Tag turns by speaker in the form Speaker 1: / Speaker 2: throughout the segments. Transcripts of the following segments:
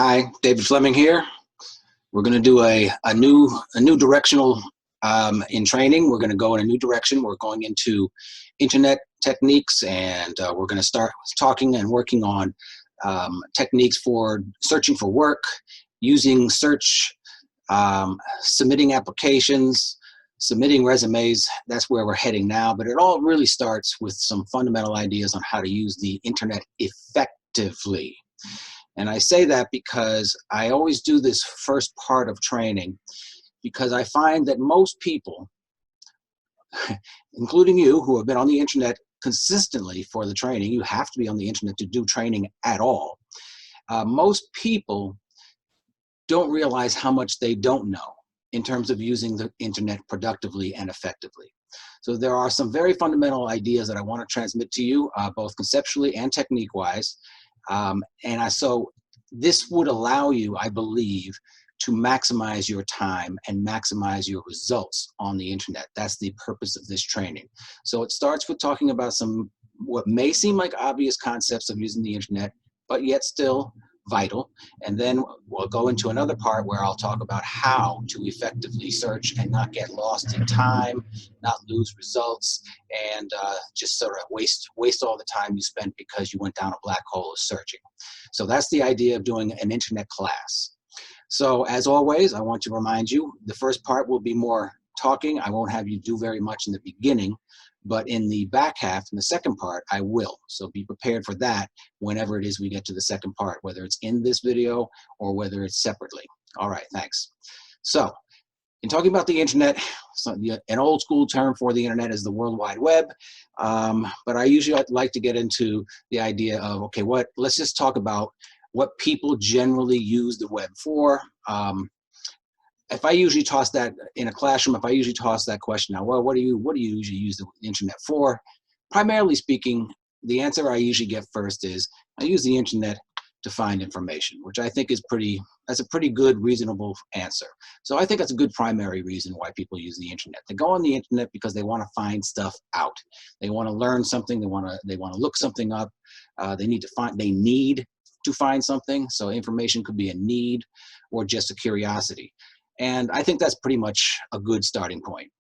Speaker 1: Hi, David Fleming here. We're going to do a new directional in training. We're going to go in a new direction. We're going into internet techniques, and we're going to start talking and working on techniques for searching for work, using search, submitting applications, submitting resumes. That's where we're heading now. But it all really starts with some fundamental ideas on how to use the internet effectively. And I say that because I always do this first part of training because I find that most people, including you who have been on the internet consistently for the training, you have to be on the internet to do training at all. Most people don't realize how much they don't know in terms of using the internet productively and effectively. So there are some very fundamental ideas that I want to transmit to you, both conceptually and technique-wise. So this would allow you, I believe, to maximize your time and maximize your results on the internet. That's the purpose of this training. So it starts with talking about some what may seem like obvious concepts of using the internet, but yet still vital. And then we'll go into another part where I'll talk about how to effectively search and not get lost in time, not lose results, and just sort of waste all the time you spent because you went down a black hole of searching. So that's the idea of doing an internet class. So as always, I want to remind you, the first part will be more talking. I won't have you do very much in the beginning, but in the back half, in the second part, I will. So be prepared for that whenever it is we get to the second part, whether it's in this video or whether it's separately. All right, thanks. So in talking about the internet, an old school term for the internet is the World Wide Web. But I usually like to get into the idea of, okay, let's just talk about what people generally use the web for. If I usually toss that in a classroom, if I usually toss that question now, well, what do you usually use the internet for? Primarily speaking, the answer I usually get first is I use the internet to find information, which I think is that's a pretty good, reasonable answer. So I think that's a good primary reason why people use the internet. They go on the internet because they want to find stuff out. They want to learn something. They want to look something up. They need to find something. So information could be a need or just a curiosity. And I think that's pretty much a good starting point.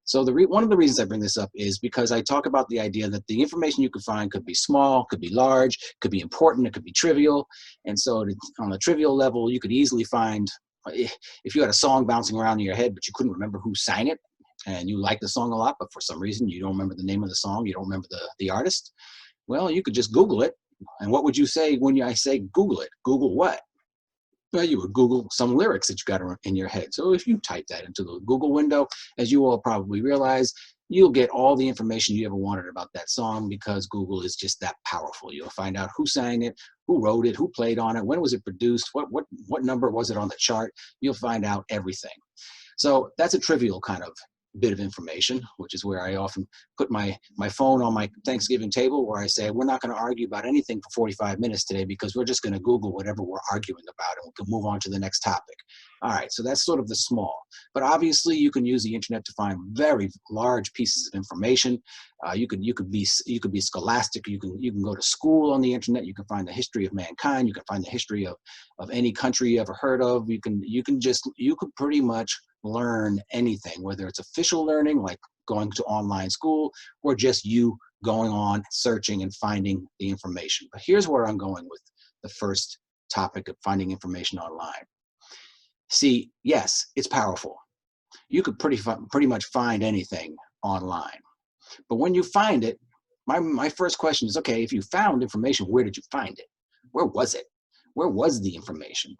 Speaker 1: So one of the reasons I bring this up is because I talk about the idea that the information you could find could be small, could be large, could be important, it could be trivial. And so on a trivial level, you could easily find, if you had a song bouncing around in your head, but you couldn't remember who sang it, and you like the song a lot, but for some reason you don't remember the name of the song, you don't remember the artist, well, you could just Google it. And what would you say when I say Google it? Google what? Well, you would Google some lyrics that you got in your head. So if you type that into the Google window, as you all probably realize, you'll get all the information you ever wanted about that song because Google is just that powerful. You'll find out who sang it, who wrote it, who played on it, when was it produced, what number was it on the chart. You'll find out everything. So that's a trivial kind of bit of information, which is where I often put my phone on my Thanksgiving table, where I say, we're not going to argue about anything for 45 minutes today because we're just going to Google whatever we're arguing about and we can move on to the next topic. All right, so that's sort of the small. But obviously you can use the internet to find very large pieces of information. You could be scholastic. You can go to school on the internet. You can find the history of mankind. You can find the history of any country you ever heard of. You could pretty much learn anything, whether it's official learning like going to online school or just you going on searching and finding the information. But here's where I'm going with the first topic of finding information online. See, yes, it's powerful. You could pretty much find anything online. But when you find it, my first question is, okay, if you found information, where did you find it? Where was it? Where was the information?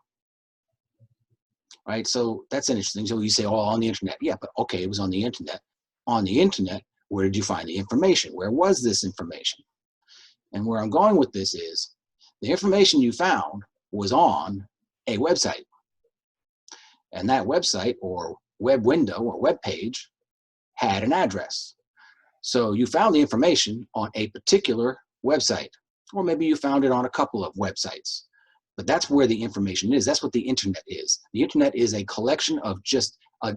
Speaker 1: Right, so that's interesting. So you say, oh, on the internet. Yeah, but okay, it was on the internet. On the internet, where did you find the information? Where was this information? And where I'm going with this is, the information you found was on a website. And that website or web window or web page had an address. So you found the information on a particular website, or maybe you found it on a couple of websites. But that's where the information is. That's what the internet is. The internet is a collection of just a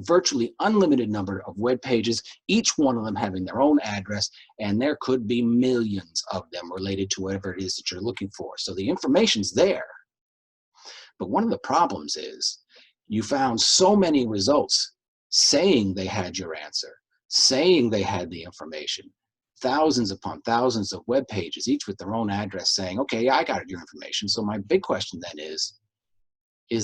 Speaker 1: virtually unlimited number of web pages, each one of them having their own address, and there could be millions of them related to whatever it is that you're looking for. So the information's there. But one of the problems is you found so many results saying they had your answer, saying they had the information, thousands upon thousands of web pages, each with their own address saying, okay, I got your information. So my big question then is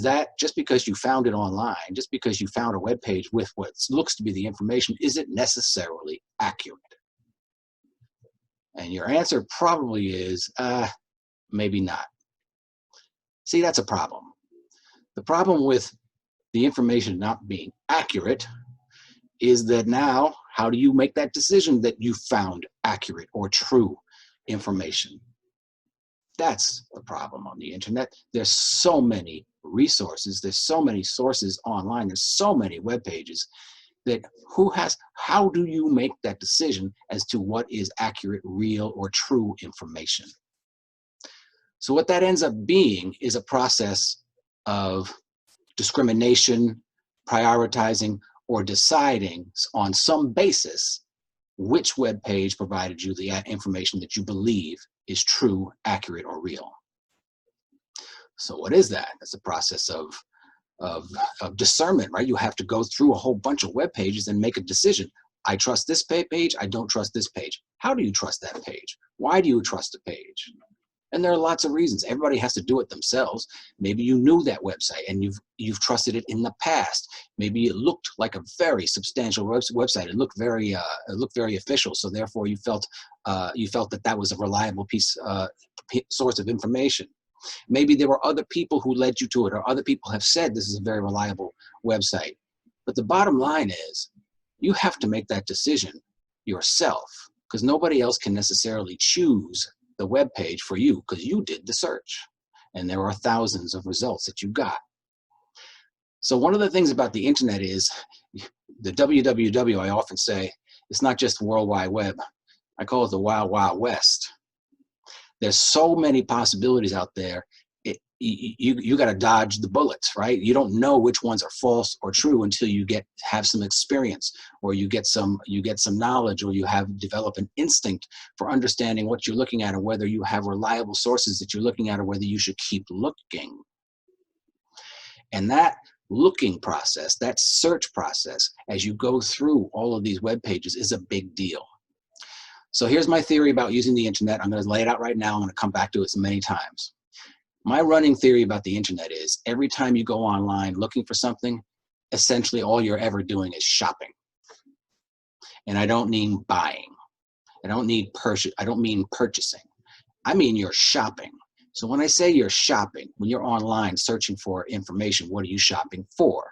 Speaker 1: that just because you found it online, just because you found a web page with what looks to be the information, is it necessarily accurate? And your answer probably is, maybe not. See, that's a problem. The problem with the information not being accurate is that now, how do you make that decision that you found accurate or true information? That's the problem on the internet. There's so many resources, there's so many sources online, there's so many web pages that how do you make that decision as to what is accurate, real, or true information? So what that ends up being is a process of discrimination, prioritizing, or deciding on some basis which web page provided you the information that you believe is true, accurate, or real. So what is that? It's a process of discernment, right? You have to go through a whole bunch of web pages and make a decision. I trust this page, I don't trust this page. How do you trust that page? Why do you trust a page? And there are lots of reasons. Everybody has to do it themselves. Maybe you knew that website and you've trusted it in the past. Maybe it looked like a very substantial website. It looked very official. So therefore, you felt that was a reliable source of information. Maybe there were other people who led you to it, or other people have said this is a very reliable website. But the bottom line is, you have to make that decision yourself, because nobody else can necessarily choose the web page for you, because you did the search and there are thousands of results that you got. So one of the things about the internet is the www, I often say, it's not just the World Wide Web. I call it the Wild Wild West. There's so many possibilities out there. You got to dodge the bullets, right? You don't know which ones are false or true until you have some experience, or you get some knowledge, or you develop an instinct for understanding what you're looking at, and whether you have reliable sources that you're looking at, or whether you should keep looking. And that looking process, that search process, as you go through all of these web pages, is a big deal. So here's my theory about using the internet. I'm going to lay it out right now. I'm going to come back to it many times. My running theory about the internet is every time you go online looking for something, essentially all you're ever doing is shopping. And I don't mean buying. I don't mean purchasing. I mean you're shopping. So when I say you're shopping, when you're online searching for information, what are you shopping for?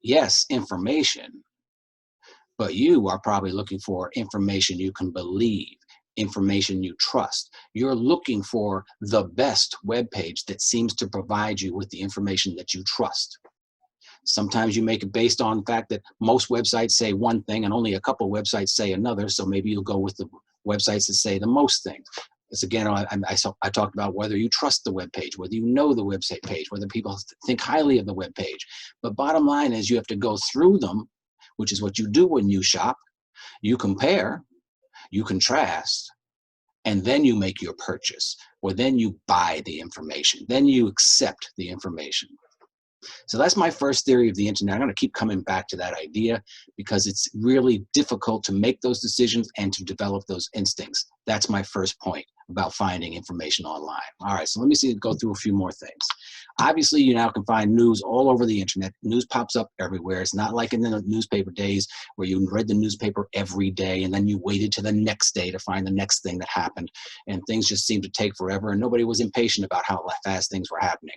Speaker 1: Yes, information, but you are probably looking for information you can believe, information you trust. You're looking for the best web page that seems to provide you with the information that you trust. Sometimes you make it based on the fact that most websites say one thing and only a couple websites say another, so maybe you'll go with the websites that say the most things. It's again, I talked about whether you trust the web page, whether you know the website page, whether people think highly of the web page. But bottom line is you have to go through them, which is what you do when you shop. You compare, you contrast, and then you make your purchase, or then you buy the information, then you accept the information. So that's my first theory of the internet. I'm going to keep coming back to that idea because it's really difficult to make those decisions and to develop those instincts. That's my first point about finding information online. All right, so let me go through a few more things. Obviously, you now can find news all over the internet. News pops up everywhere. It's not like in the newspaper days where you read the newspaper every day and then you waited to the next day to find the next thing that happened, and things just seemed to take forever and nobody was impatient about how fast things were happening.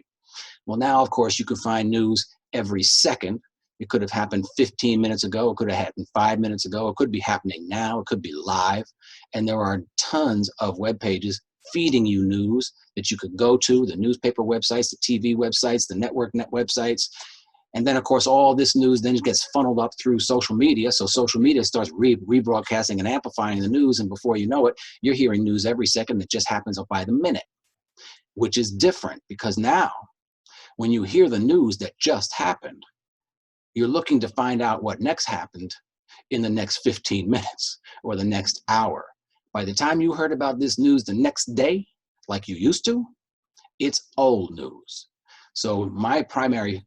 Speaker 1: Well, now, of course, you can find news every second. It could have happened 15 minutes ago. It could have happened 5 minutes ago. It could be happening now. It could be live. And there are tons of web pages feeding you news that you could go to, the newspaper websites, the TV websites, the network websites. And then, of course, all this news then gets funneled up through social media. So social media starts rebroadcasting and amplifying the news. And before you know it, you're hearing news every second that just happens up by the minute, which is different because now, when you hear the news that just happened, you're looking to find out what next happened in the next 15 minutes or the next hour. By the time you heard about this news the next day, like you used to, it's old news. So my primary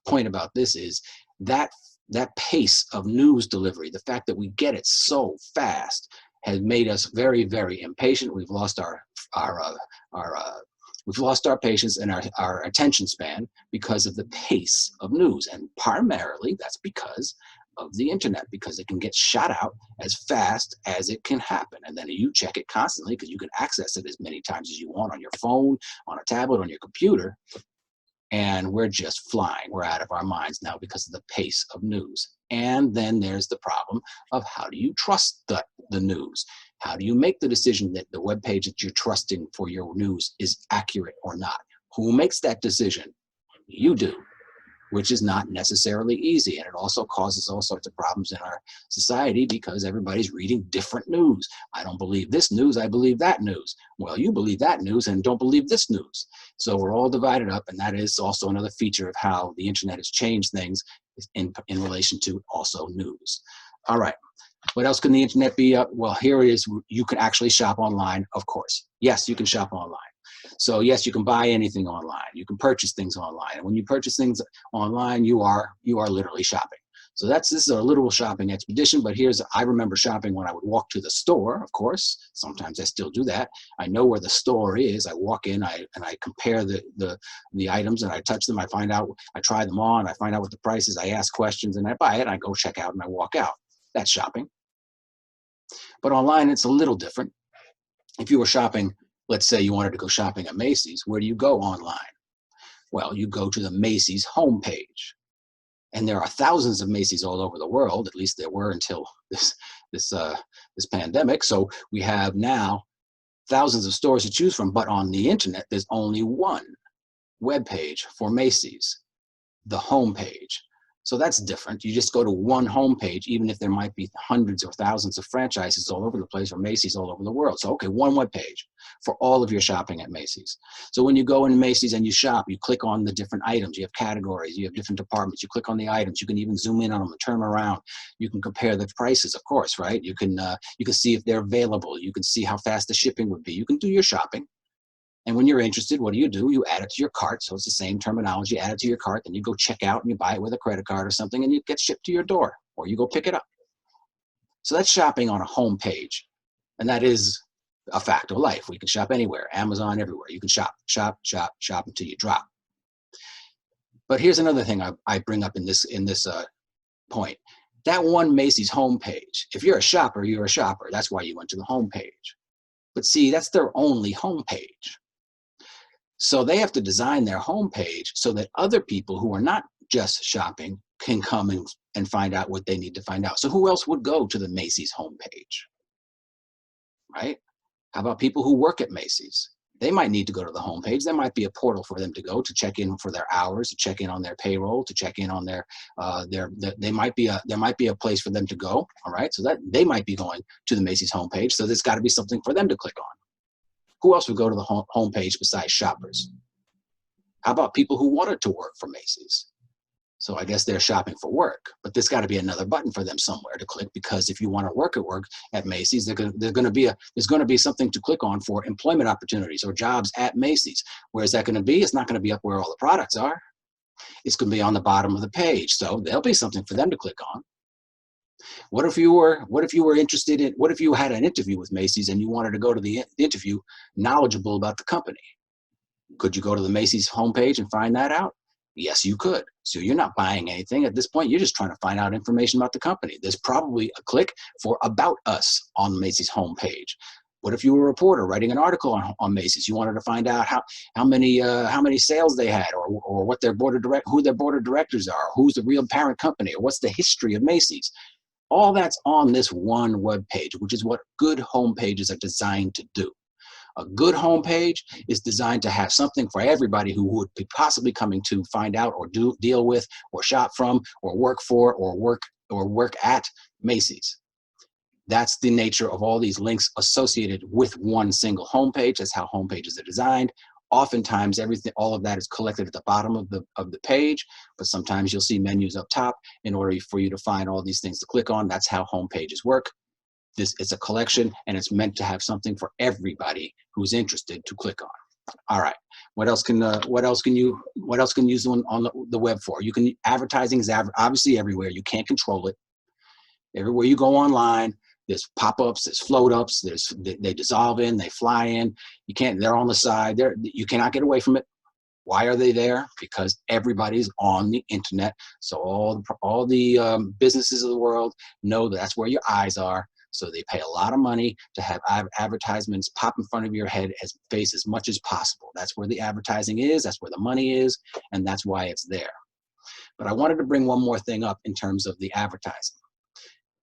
Speaker 1: point about this is that pace of news delivery, the fact that we get it so fast, has made us very, very impatient. We've lost we've lost our patience and our attention span because of the pace of news, and primarily that's because of the internet, because it can get shot out as fast as it can happen, and then you check it constantly because you can access it as many times as you want on your phone, on a tablet, on your computer. And we're just flying. We're out of our minds now because of the pace of news. And then there's the problem of how do you trust the news? How do you make the decision that the web page that you're trusting for your news is accurate or not? Who makes that decision? You do, which is not necessarily easy. And it also causes all sorts of problems in our society because everybody's reading different news. I don't believe this news, I believe that news. Well, you believe that news and don't believe this news. So we're all divided up, and that is also another feature of how the internet has changed things in relation to also news. All right, what else can the internet be? Well, here it is. You can actually shop online, of course. Yes, you can shop online. So yes, you can buy anything online. You can purchase things online. And when you purchase things online, you are literally shopping. So this is a literal shopping expedition, but I remember shopping when I would walk to the store, of course. Sometimes I still do that. I know where the store is. I walk in, and I compare the items, and I touch them. I find out, I try them on, I find out what the price is, I ask questions, and I buy it, and I go check out, and I walk out. That's shopping. But online, it's a little different. If you were shopping, let's say you wanted to go shopping at Macy's, where do you go online? Well, you go to the Macy's homepage. And there are thousands of Macy's all over the world. At least there were until this pandemic. So we have now thousands of stores to choose from. But on the internet, there's only one web page for Macy's, the homepage. So that's different. You just go to one homepage, even if there might be hundreds or thousands of franchises all over the place, or Macy's all over the world. So, okay, one web page for all of your shopping at Macy's. So when you go into Macy's and you shop, you click on the different items. You have categories, you have different departments. You click on the items. You can even zoom in on them and turn them around. You can compare the prices, of course, right? You can see if they're available. You can see how fast the shipping would be. You can do your shopping. And when you're interested, what do? You add it to your cart. So it's the same terminology. Add it to your cart, then you go check out and you buy it with a credit card or something, and it gets shipped to your door, or you go pick it up. So that's shopping on a home page. And that is a fact of life. We can shop anywhere, Amazon, everywhere. You can shop until you drop. But here's another thing I bring up in this point. That one Macy's homepage, if you're a shopper, you're a shopper. That's why you went to the homepage. But see, that's their only homepage. So they have to design their homepage so that other people who are not just shopping can come and find out what they need to find out. So who else would go to the Macy's homepage, right? How about people who work at Macy's? They might need to go to the homepage. There might be a portal for them to go to check in for their hours, to check in on their payroll, to check in on there might be a place for them to go. All right, so that they might be going to the Macy's homepage. So there's got to be something for them to click on. Who else would go to the homepage besides shoppers? How about people who wanted to work for Macy's? So I guess they're shopping for work, but there's got to be another button for them somewhere to click, because if you want to work at Macy's, there's going to be something to click on for employment opportunities or jobs at Macy's. Where is that going to be? It's not going to be up where all the products are. It's going to be on the bottom of the page. So there'll be something for them to click on. What if you were interested in, what if you had an interview with Macy's and you wanted to go to the interview knowledgeable about the company? Could you go to the Macy's homepage and find that out? Yes, you could. So you're not buying anything at this point. You're just trying to find out information about the company. There's probably a click for About Us on Macy's homepage. What if you were a reporter writing an article on Macy's? You wanted to find out how many sales they had, or what who their board of directors are, who's the real parent company, or what's the history of Macy's. All that's on this one web page, which is what good homepages are designed to do. A good homepage is designed to have something for everybody who would be possibly coming to find out or deal with or shop from or work for or work at Macy's. That's the nature of all these links associated with one single homepage. That's how homepages are designed. Oftentimes, all of that is collected at the bottom of the page, but sometimes you'll see menus up top in order for you to find all these things to click on. That's how homepages work. It's a collection, and it's meant to have something for everybody who's interested to click on. All right, What else can you use on the web for? You can advertising is obviously everywhere. You can't control it. Everywhere you go online, there's pop-ups, there's float-ups, they dissolve in, they fly in. You can't. They're on the side. You cannot get away from it. Why are they there? Because everybody's on the internet. So all the businesses of the world know that's where your eyes are. So they pay a lot of money to have advertisements pop in front of your face as much as possible. That's where the advertising is, that's where the money is, and that's why it's there. But I wanted to bring one more thing up in terms of the advertising.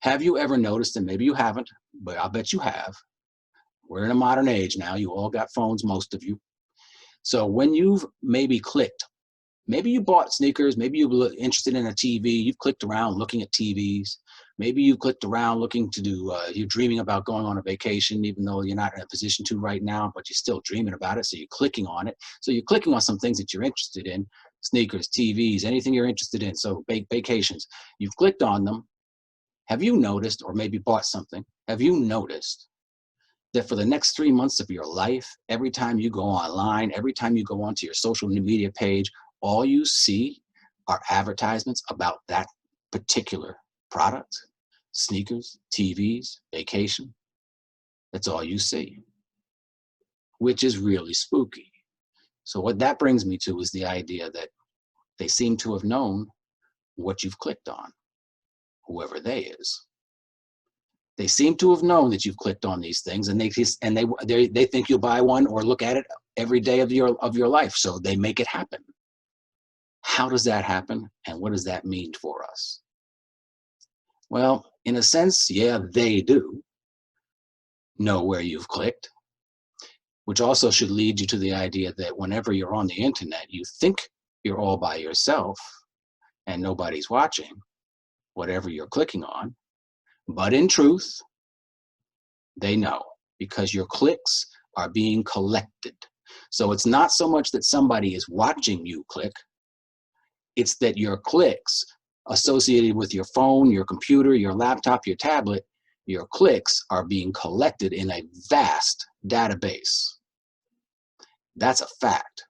Speaker 1: Have you ever noticed, and maybe you haven't, but I'll bet you have. We're in a modern age now. You all got phones, most of you. So when you've maybe clicked, maybe you bought sneakers, maybe you were interested in a TV, you've clicked around looking at TVs. Maybe you clicked around looking to do, you're dreaming about going on a vacation, even though you're not in a position to right now, but you're still dreaming about it, so you're clicking on it. So you're clicking on some things that you're interested in, sneakers, TVs, anything you're interested in, so vacations. You've clicked on them. Have you noticed, or maybe bought something, have you noticed that for the next 3 months of your life, every time you go online, every time you go onto your social media page, all you see are advertisements about that particular product, sneakers, TVs, vacation? That's all you see, which is really spooky. So what that brings me to is the idea that they seem to have known what you've clicked on, whoever they is. They seem to have known that you've clicked on these things, and they think you'll buy one or look at it every day of your life, so they make it happen. How does that happen, and what does that mean for us? Well, in a sense, yeah, they do know where you've clicked, which also should lead you to the idea that whenever you're on the internet, you think you're all by yourself and nobody's watching whatever you're clicking on. But in truth, they know, because your clicks are being collected. So it's not so much that somebody is watching you click, it's that your clicks associated with your phone, your computer, your laptop, your tablet, your clicks are being collected in a vast database. That's a fact.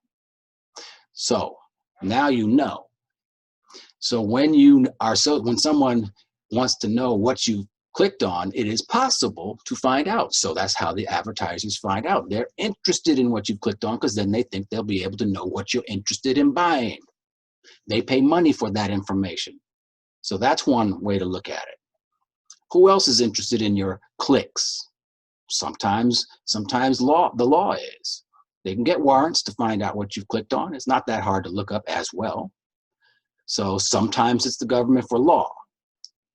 Speaker 1: So now you know. So when someone wants to know what you clicked on, it is possible to find out. So that's how the advertisers find out. They're interested in what you've clicked on, because then they think they'll be able to know what you're interested in buying. They pay money for that information. So that's one way to look at it. Who else is interested in your clicks? Sometimes the law is. They can get warrants to find out what you've clicked on. It's not that hard to look up as well. So sometimes it's the government for law.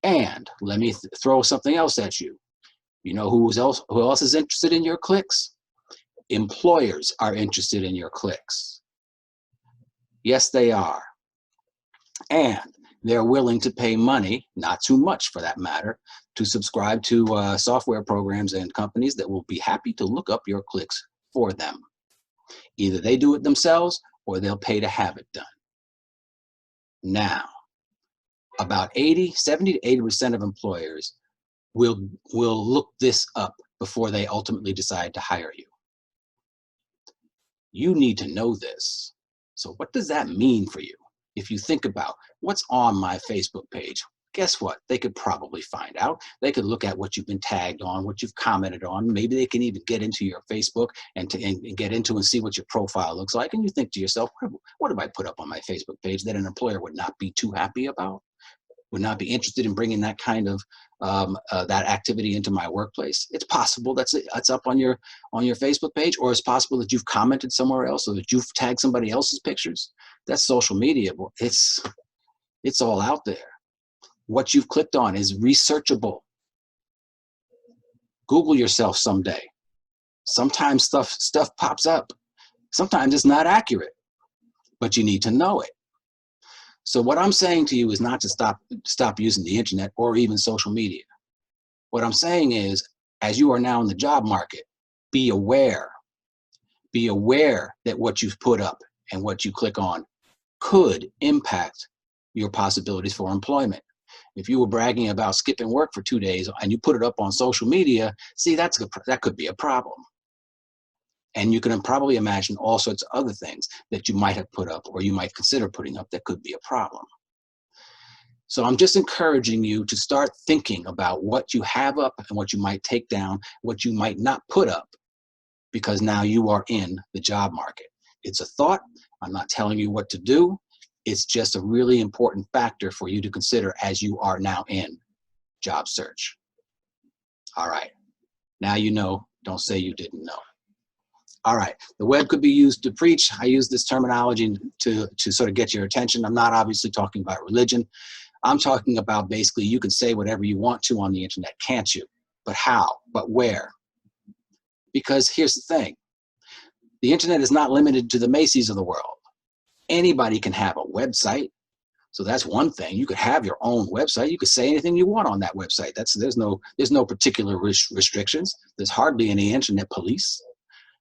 Speaker 1: And let me throw something else at you. You know who else is interested in your clicks? Employers are interested in your clicks. Yes, they are. And they're willing to pay money, not too much for that matter, to subscribe to software programs and companies that will be happy to look up your clicks for them. Either they do it themselves or they'll pay to have it done. Now, about 70 to 80% of employers will look this up before they ultimately decide to hire you. You need to know this. So what does that mean for you? If you think about what's on my Facebook page, guess what? They could probably find out. They could look at what you've been tagged on, what you've commented on. Maybe they can even get into your Facebook and get into and see what your profile looks like. And you think to yourself, what have I put up on my Facebook page that an employer would not be too happy about? Would not be interested in bringing that kind of that activity into my workplace? It's possible that's up on your Facebook page, or it's possible that you've commented somewhere else, or that you've tagged somebody else's pictures. That's social media. It's all out there. What you've clicked on is researchable. Google yourself someday. Sometimes stuff pops up. Sometimes it's not accurate, but you need to know it. So what I'm saying to you is not to stop using the internet or even social media. What I'm saying is, as you are now in the job market, be aware. Be aware that what you've put up and what you click on could impact your possibilities for employment. If you were bragging about skipping work for 2 days and you put it up on social media, see, that could be a problem. And you can probably imagine all sorts of other things that you might have put up or you might consider putting up that could be a problem. So I'm just encouraging you to start thinking about what you have up and what you might take down, what you might not put up, because now you are in the job market. It's a thought. I'm not telling you what to do. It's just a really important factor for you to consider as you are now in job search. All right. Now you know. Don't say you didn't know. All right. The web could be used to preach. I use this terminology to sort of get your attention. I'm not obviously talking about religion. I'm talking about basically you can say whatever you want to on the internet, can't you? But how? But where? Because here's the thing. The internet is not limited to the Macy's of the world. Anybody can have a website. So that's one thing. You could have your own website. You could say anything you want on that website. There's no particular restrictions. There's hardly any internet police.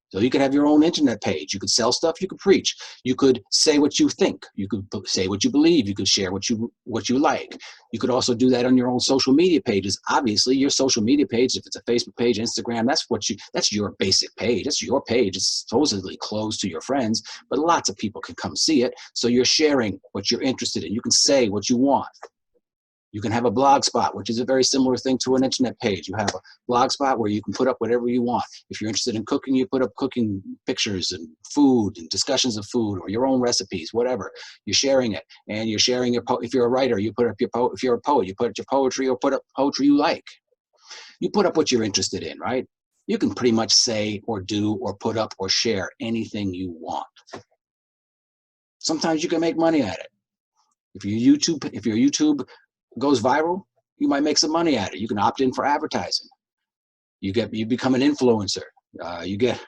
Speaker 1: So you could have your own internet page. You could sell stuff. You could preach. You could say what you think. You could say what you believe. You could share what you like. You could also do that on your own social media pages. Obviously, your social media page, if it's a Facebook page, Instagram, that's your basic page. That's your page. It's supposedly closed to your friends, but lots of people can come see it. So you're sharing what you're interested in. You can say what you want. You can have a blog spot, which is a very similar thing to an internet page. You have a blog spot where you can put up whatever you want. If you're interested in cooking, you put up cooking pictures and food and discussions of food or your own recipes, whatever. You're sharing it, and you're sharing your if you're a writer, you put up your if you're a poet, you put up your poetry or put up poetry you like. You put up what you're interested in, right? You can pretty much say or do or put up or share anything you want. Sometimes you can make money at it. If your YouTube goes viral, you might make some money at it. You can opt in for advertising. You become an influencer. You get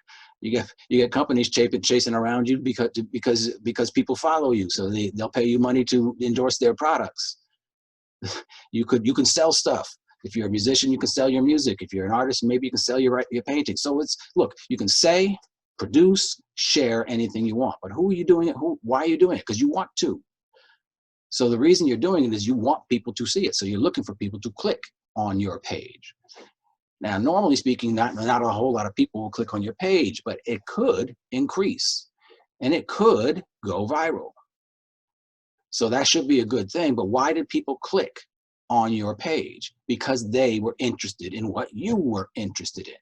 Speaker 1: companies chasing around you because people follow you, so they'll pay you money to endorse their products. You can sell stuff. If you're a musician, you can sell your music. If you're an artist, maybe you can sell your painting. So look, you can say, produce, share anything you want. But who are you doing it? Why are you doing it? Because you want to. So the reason you're doing it is you want people to see it. So you're looking for people to click on your page. Now, normally speaking, not a whole lot of people will click on your page, but it could increase and it could go viral. So that should be a good thing. But why did people click on your page? Because they were interested in what you were interested in.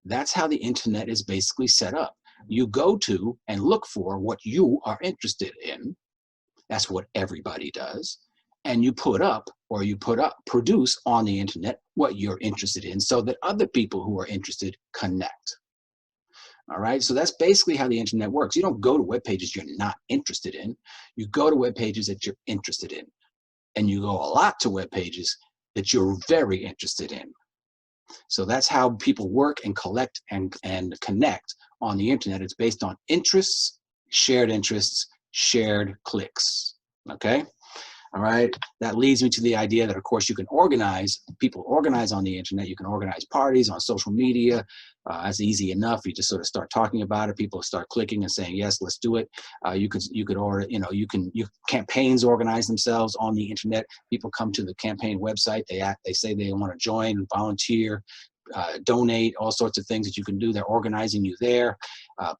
Speaker 1: That's how the internet is basically set up. You go to and look for what you are interested in. That's what everybody does. And you produce on the internet what you're interested in so that other people who are interested connect. All right, so that's basically how the internet works. You don't go to web pages you're not interested in. You go to web pages that you're interested in. And you go a lot to web pages that you're very interested in. So that's how people work and collect and connect on the internet. It's based on interests, shared clicks, okay? All right, that leads me to the idea that, of course, you can people organize on the internet. You can organize parties on social media. That's easy enough. You just sort of start talking about it. People start clicking and saying, yes, let's do it. Campaigns organize themselves on the internet. People come to the campaign website. They say they want to join, volunteer, donate, all sorts of things that you can do. They're organizing you there.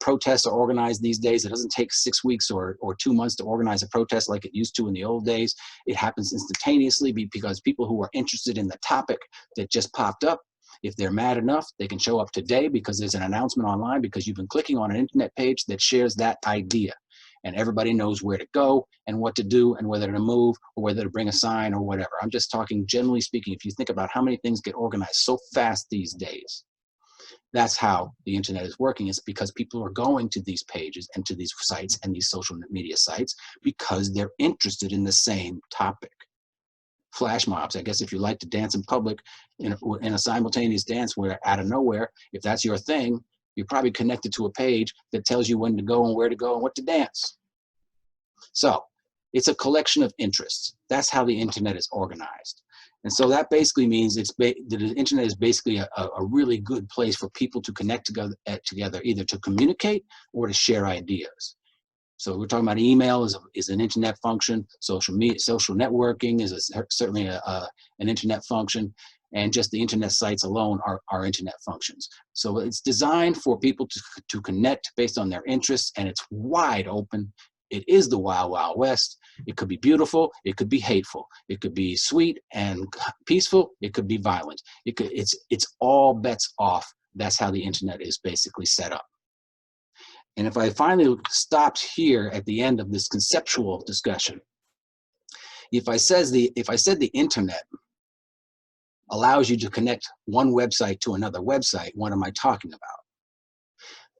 Speaker 1: Protests are organized these days. It doesn't take 6 weeks or 2 months to organize a protest like it used to in the old days. It happens instantaneously because people who are interested in the topic that just popped up, if they're mad enough, they can show up today because there's an announcement online because you've been clicking on an internet page that shares that idea. And everybody knows where to go and what to do and whether to move or whether to bring a sign or whatever. I'm just talking generally speaking. If you think about how many things get organized so fast these days, that's how the internet is working. It's because people are going to these pages and to these sites and these social media sites because they're interested in the same topic. Flash mobs, I guess if you like to dance in public in a simultaneous dance where out of nowhere, if that's your thing, you're probably connected to a page that tells you when to go and where to go and what to dance. So it's a collection of interests. That's how the internet is organized. And so that basically means the internet is basically a really good place for people to connect together, either to communicate or to share ideas. So we're talking about email is an internet function. Social networking is certainly an internet function. and just the internet sites alone are internet functions. So it's designed for people to connect based on their interests, and it's wide open. It is the wild, wild west. It could be beautiful. It could be hateful. It could be sweet and peaceful. It could be violent. It's all bets off. That's how the internet is basically set up. And if I finally stopped here at the end of this conceptual discussion, if I said the internet allows you to connect one website to another website, what am I talking about?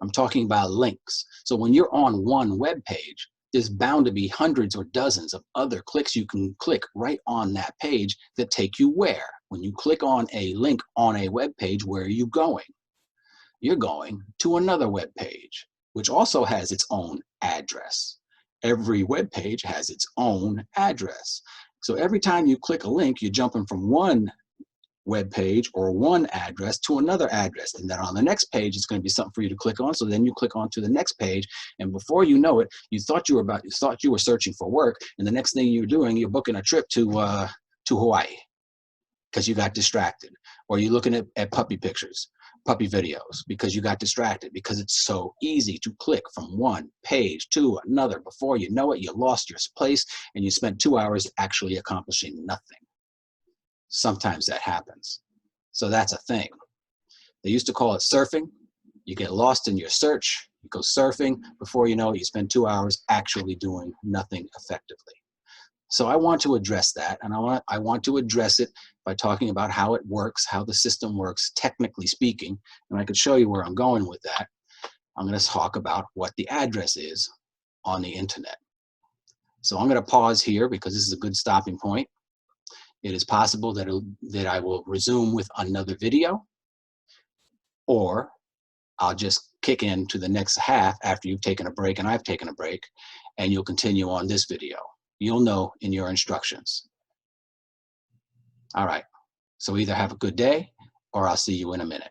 Speaker 1: I'm talking about links. So when you're on one web page, there's bound to be hundreds or dozens of other clicks you can click right on that page that take you where? When you click on a link on a web page, where are you going? You're going to another web page, which also has its own address. Every web page has its own address. So every time you click a link, you're jumping from one web page or one address to another address, and then on the next page it's going to be something for you to click on. So then you click on to the next page, and before you know it, you thought you were searching for work, and the next thing you're doing, you're booking a trip to Hawaii because you got distracted, or you're looking at puppy pictures, puppy videos, because you got distracted, because it's so easy to click from one page to another. Before you know it, you lost your place and you spent 2 hours actually accomplishing nothing. Sometimes that happens. So that's a thing. They used to call it surfing. You get lost in your search, you go surfing, before you know it, you spend 2 hours actually doing nothing effectively. So I want to address that, and I want to address it by talking about how it works, how the system works, technically speaking, and I could show you where I'm going with that. I'm going to talk about what the address is on the internet. So I'm going to pause here because this is a good stopping point. It is possible that I will resume with another video, or I'll just kick into the next half after you've taken a break and I've taken a break, and you'll continue on this video. You'll know in your instructions. All right, so either have a good day or I'll see you in a minute.